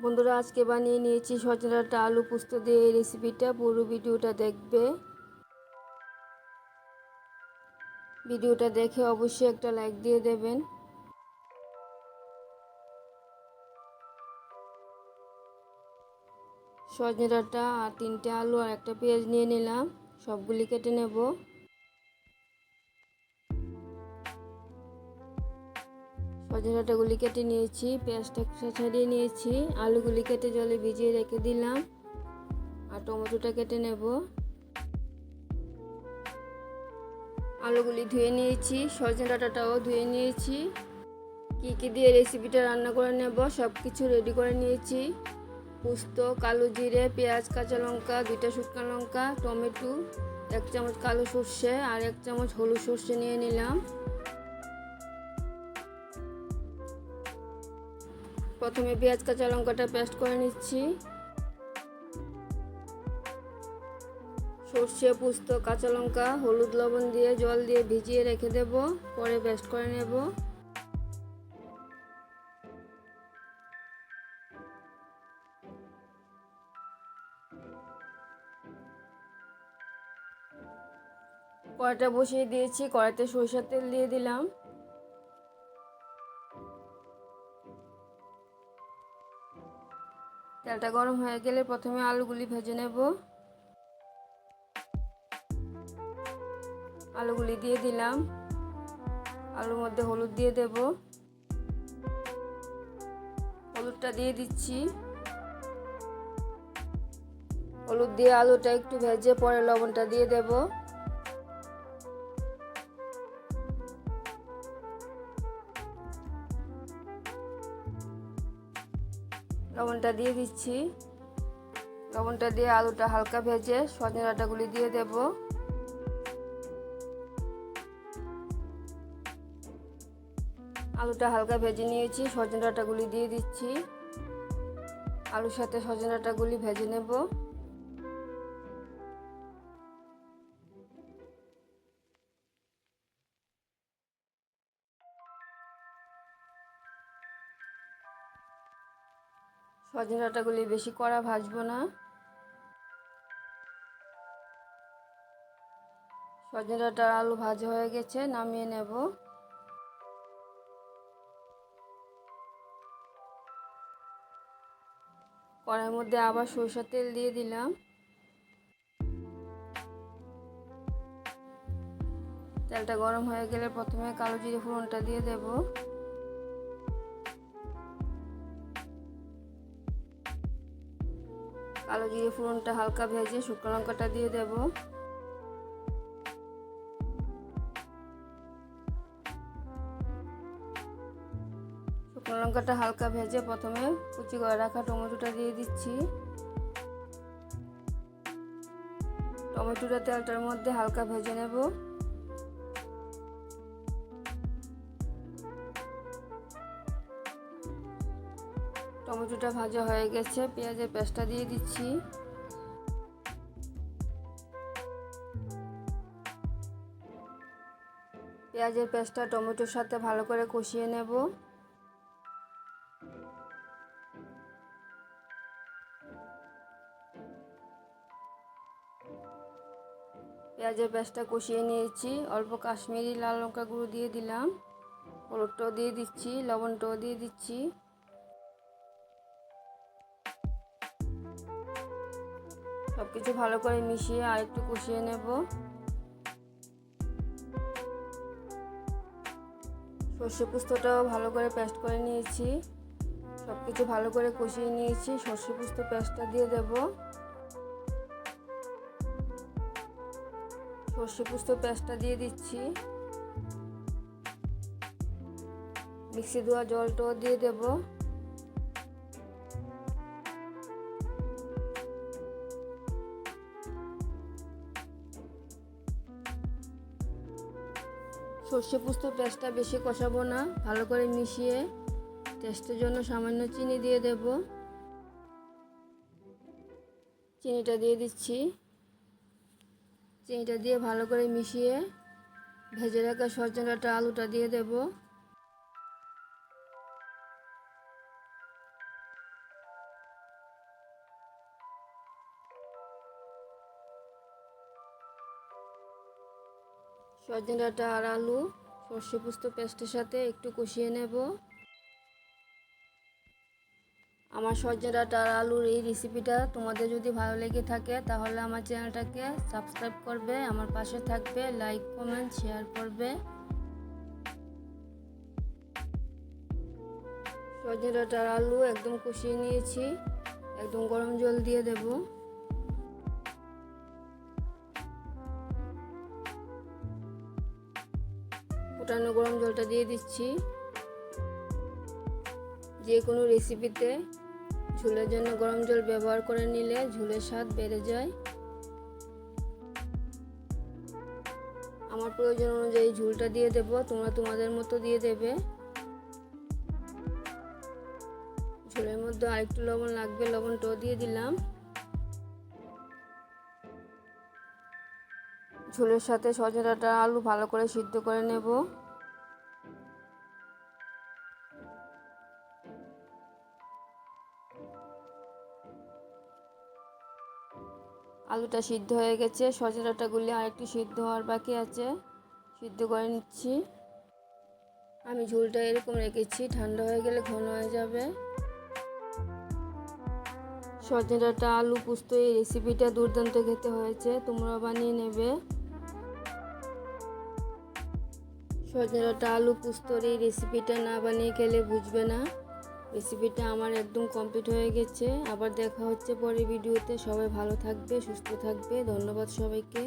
বন্ধুরা, আজকে বানিয়ে নিয়েছি সজনে ডাঁটা আলু পোস্ত দিয়ে এই রেসিপিটা। পুরো ভিডিওটা দেখবে। ভিডিওটা দেখে অবশ্যই একটা লাইক দিয়ে দেবেন। সজনে ডাঁটা আর 3টে আলু আর একটা পেঁয়াজ নিয়ে নিলাম, সবগুলি কেটে নেব। সজনে ডাঁটাগুলি কেটে নিয়েছি, পেঁয়াজটা ছাড়িয়ে নিয়েছি, আলুগুলি কেটে জলে ভিজিয়ে রেখে দিলাম আর টমেটোটা কেটে নেব। আলুগুলি ধুয়ে নিয়েছি, সজনে ডাঁটাটাও ধুয়ে নিয়েছি। কী দিয়ে রেসিপিটা রান্না করে নেব সব কিছু রেডি করে নিয়েছি। পোস্ত, কালো জিরে, পেঁয়াজ, কাঁচা লঙ্কা, 2টা শুকনো লঙ্কা, টমেটো, 1 চামচ কালো সর্ষে আর 1 চামচ হলুদ সর্ষে নিয়ে নিলাম। প্রথমে পেঁয়াজ কাঁচা লঙ্কাটা পেস্ট করে নিচ্ছি। সর্ষে, পোস্ত, কাঁচা লঙ্কা, হলুদ, লবণ দিয়ে জল দিয়ে ভিজিয়ে রেখে দেব, পরে পেস্ট করে নেব। কড়াইটা বসিয়ে দিয়েছি, কড়াইতে সরিষার তেল দিয়ে দিলাম। তেলটা গরম হয়ে গেলে প্রথমে আলুগুলি ভেজে নেব। আলুগুলি দিয়ে দিলাম, আলুর মধ্যে হলুদ দিয়ে দেব, হলুদটা দিয়ে দিচ্ছি। হলুদ দিয়ে আলুটা একটু ভেজে পরে লবণটা দিয়ে দেব। লবণটা দিয়ে দিচ্ছি। লবণটা দিয়ে আলুটা হালকা ভেজে সজনে ডাঁটাগুলি দিয়ে দেব। আলুটা হালকা ভেজে নিয়েছি, সজনে ডাঁটাগুলি দিয়ে দিচ্ছি। আলুর সাথে সজনে ডাঁটাগুলি ভেজে নেব। সজনে ডাঁটাগুলি বেশি কড়া ভাজবো না। সজনে ডাঁটা আলু ভাজা হয়ে গেছে, নামিয়ে নেব। কড়াইয়ের মধ্যে আবার সরষের তেল দিয়ে দিলাম। তেলটা গরম হয়ে গেলে প্রথমে কালো জিরে ফোড়নটা দিয়ে দেব। কালো জিরে ফোড়নটা হালকা ভেজে শুকনো লঙ্কাটা দিয়ে দেব। শুকনো লঙ্কাটা হালকা ভেজে প্রথমে কুচি করে রাখা টমেটোটা দিয়ে দিচ্ছি। টমেটোটা তেলটার মধ্যে হালকা ভেজে নেব। টমেটোটা ভাজা হয়ে গেছে, পেঁয়াজের পেস্টটা দিয়ে দিচ্ছি। পেঁয়াজের পেস্টটা টমেটোর সাথে ভালো করে কষিয়ে নেব। পেঁয়াজের পেস্টটা কষিয়ে নিয়েছি, অল্প কাশ্মীরি লাল লঙ্কা গুঁড়ো দিয়ে দিলাম, হলুদটাও দিয়ে দিচ্ছি, লবণটাও দিয়ে দিচ্ছি। সব কিছু ভালো করে মিশিয়ে আর একটু কষিয়ে নেব। সর্ষে পোস্তটাও ভালো করে পেস্ট করে নিয়েছি। সব কিছু ভালো করে কষিয়ে নিয়েছি, সর্ষে পোস্ত পেস্টটা দিয়ে দেব। সর্ষে পোস্ত পেস্টটা দিয়ে দিচ্ছি। মিক্সি ধোয়া জলটাও দিয়ে দেব। সর্ষে পোস্ত পেস্টটা বেশি কষাবো না, ভালো করে মিশিয়ে টেস্টের জন্য সামান্য চিনি দিয়ে দেব। চিনিটা দিয়ে দিচ্ছি। চিনিটা দিয়ে ভালো করে মিশিয়ে ভেজে রাখা সজনে ডাঁটা আলুটা দিয়ে দেব। সজনে ডাঁটা আর আলু সর্ষে পোস্ত পেস্টের সাথে একটু কষিয়ে নেব। আমার সজনে ডাঁটা আর আলুর এই রেসিপিটা তোমাদের যদি ভালো লেগে থাকে তাহলে আমার চ্যানেলটাকে সাবস্ক্রাইব করবে, আমার পাশে থাকবে, লাইক কমেন্ট শেয়ার করবে। সজনে ডাঁটা আর আলু একদম কষিয়ে নিয়েছি, একদম গরম জল দিয়ে দেব। ফুটানো গরম জলটা দিয়ে দিচ্ছি। যে কোনো রেসিপিতে ঝোলের জন্য গরম জল ব্যবহার করে নিলে ঝোলের স্বাদ বেড়ে যায়। আমার প্রয়োজন অনুযায়ী ঝোলটা দিয়ে দেব, তোমরা তোমাদের মতো দিয়ে দেবে। ঝোলের মধ্যে আরেকটু লবণ লাগবে, লবণটাও দিয়ে দিলাম। ঝোলের সাথে সজনে ডাঁটা আলু ভালো করে সিদ্ধ করে নেব। আলুটা সিদ্ধ হয়ে গেছে, সজনে ডাঁটাগুলি আরেকটু সিদ্ধ হওয়ার বাকি আছে, সিদ্ধ করে নিচ্ছি। আমি ঝোলটা এরকম রেখেছি, ঠান্ডা হয়ে গেলে ঘন হয়ে যাবে। সজনে ডাঁটা আলু পোস্ত এই রেসিপিটা দুর্দান্ত খেতে হয়েছে, তোমরা বানিয়ে নেবে। সজনে ডাঁটা আলু পোস্তর এই রেসিপিটা না বানিয়ে খেলে বুঝবে না। রেসিপিটা আমার একদম কমপ্লিট হয়ে গেছে। আবার দেখা হচ্ছে পরের ভিডিওতে। সবাই ভালো থাকবে, সুস্থ থাকবে। ধন্যবাদ সবাইকে।